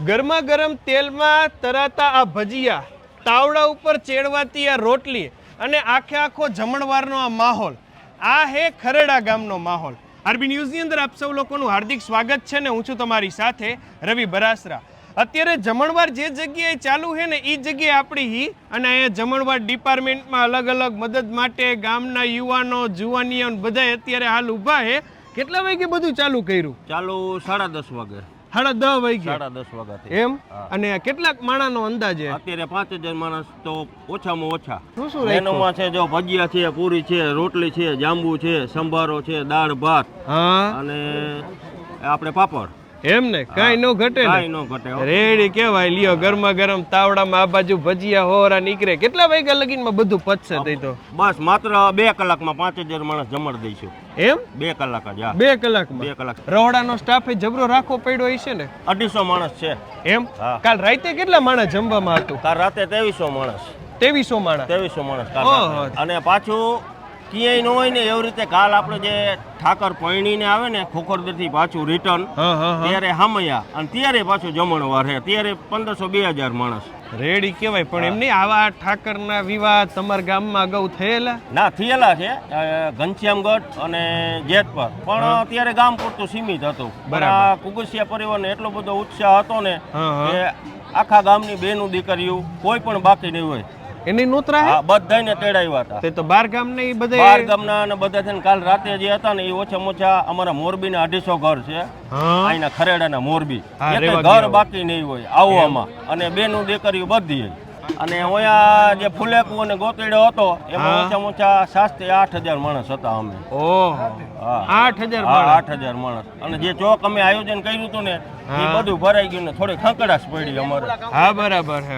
ગરમા ગરમ તેલમાં તરાતા આ ભજીયા, તાવડા ઉપર ચેડવાતી આ રોટલી અને આખો જમણવારનો આ માહોલ, આ હે ખરેડા ગામનો માહોલ. આરબી ન્યૂઝની અંદર આપ સૌ લોકોનું હાર્દિક સ્વાગત છે ને હું છું તમારી સાથે રવિ બરાસરા. અત્યારે જમણવાર જે જગ્યાએ ચાલુ છે ને એ જગ્યાએ આપણી હી અને અહીંયા જમણવાર ડિપાર્ટમેન્ટમાં અલગ અલગ મદદ માટે ગામના યુવાનો જુવાનીઓ બધા અત્યારે હાલ ઊભા છે. કેટલા વાગે બધું ચાલુ કર્યું? ચાલુ 10:30 વાગે. 10:30 વાગે? 10:30 વાગે એમ. અને કેટલાક માણાનો અંદાજે? અત્યારે 5000 માણસ તો ઓછામાં ઓછા. શું મેનુમાં છે જો ભજીયા છે, પૂરી છે, રોટલી છે, જાંબુ છે, સંભારો છે, દાળ ભાત અને આપણે પાપડ. એમ ને કાઈ નો ઘટે ને? કાઈ નો ઘટે. રેડી કેવાય. લ્યો ગરમા ગરમ તાવડામાં આ બાજુ ભજીયા હોરા નીકળે. કેટલા વાગ્યા લગીનમાં બધું પચશે તઈ તો? બસ માત્ર 2 કલાકમાં 5000 માણસ જમણ દઈશું. એમ? 2 કલાક જ. 2 કલાકમાં? 2 કલાક. રહોડાનો સ્ટાફ જબરો રાખવો પડ્યો હશે ને? 250 માણસ છે. એમ? કાલ રાતે કેટલા માણસ જમવામાં હતું? કાલ રાતે 2300 માણસ. 2300 માણસ? 2300 માણસ કાલ રાતે. અને પાછું ક્યાંય ન હોય ને એવી રીતે કાલ આપણે જે ઠાકર પૈણીને આવે ને ખોખરદરથી પાછું રિટર્ન ત્યારે હામૈયા અને ત્યારે પાછું જમણવાર છે ત્યારે 1500-2000 માણસ. રેડી કેવાય. પણ એમની આવા ઠાકરના વિવાહ તમારા ગામમાં અગાઉ થયેલા? ના, થયેલા છે ઘનશ્યામગઢ અને જેતપર, પણ અત્યારે ગામ પૂરતું સીમિત હતું. બરાબર. કુગસિયા પરિવારને એટલો બધો ઉત્સાહ હતો ને કે આખા ગામની બેનું દીકરીઓ કોઈ પણ બાકી નહીં હોય એની નોતરા હે? બધાને તેડાવ્યા હતા. તે તો બાર ગામના ઈ બધા બાર ગામના અને બધા થઈને કાલ રાતે જે હતા ને એ ઓછામાં ઓછા અમારા મોરબીના 250 ઘર છે. અહીંના ખરેડાના મોરબી એક ઘર બાકી નહીં હોય આવવામાં. અને બેનું દીકરીઓ બધી. અને અહીંયા જે ફુલેકુ અને ગોતેડો હતો એમાં ઓછામાં ઓછા 7-8 હજાર માણસ હતા અમે. ઓહો, 8000 માણસ? 8000 માણસ. અને જે ચોક અમે આયોજન કર્યું હતું ને એ બધું ભરાઈ ગયું ને થોડી ખંકડાશ પડી અમારે. હા, બરાબર છે.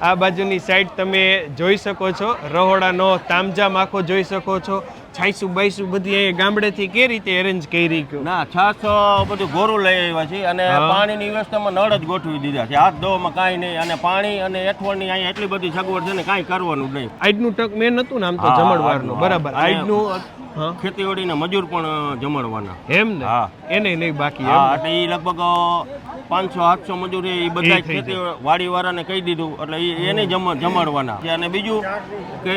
આ બાજુની સાઈડ તમે જોઈ શકો છો, રહોડાનો તામજામ આખો જોઈ શકો છો. છાઈસુ બાઈસુ બધી અહીંયા ગામડેથી કે રીતે એરેન્જ કરી ગયું? ના, છાસ બધું ગોરું લઈ આવ્યા છે અને પાણીની વ્યવસ્થામાં નળ જ ગોઠવી દીધા છે. હાથ ધોવામાં કાંઈ નહીં અને પાણી અને એઠવાડની અહીંયા એટલી બધી સગવડ છે ને કાંઈ કરવાનું નહીં. આજનું ટક મેન હતું ને આમ તો જમણવારનું? બરાબર. આજનું ખેતીવાડીના મજૂર પણ જમાડવાના. એમ ને? હા, એને નહીં બાકી? એટલે એ લગભગ 500-700 મજૂર એ બધા ખેતીવાડી વાળાને કહી દીધું એટલે એને જમાડવાના. અને બીજું કે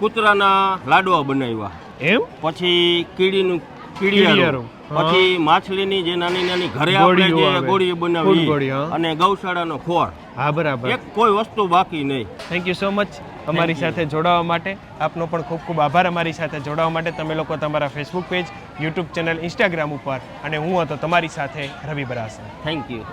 કૂતરાના લાડવા બનાવ્યા. એમ? પછી કીડીયારું, પછી માછલીની જે નાની નાની ઘરે આપણે જે ગોળીઓ બનાવી અને ગૌશાળાનો ખોળ. હા, બરાબર. એક કોઈ વસ્તુ બાકી નહીં. થેન્ક યુ સો મચ અમારી સાથે જોડાવા માટે. આપનો પણ ખૂબ ખૂબ આભાર અમારી સાથે જોડાવા માટે. તમે લોકો તમારા Facebook page, YouTube channel, Instagram ઉપર અને હું હતો તમારી સાથે રવિ બરાસરા. Thank you.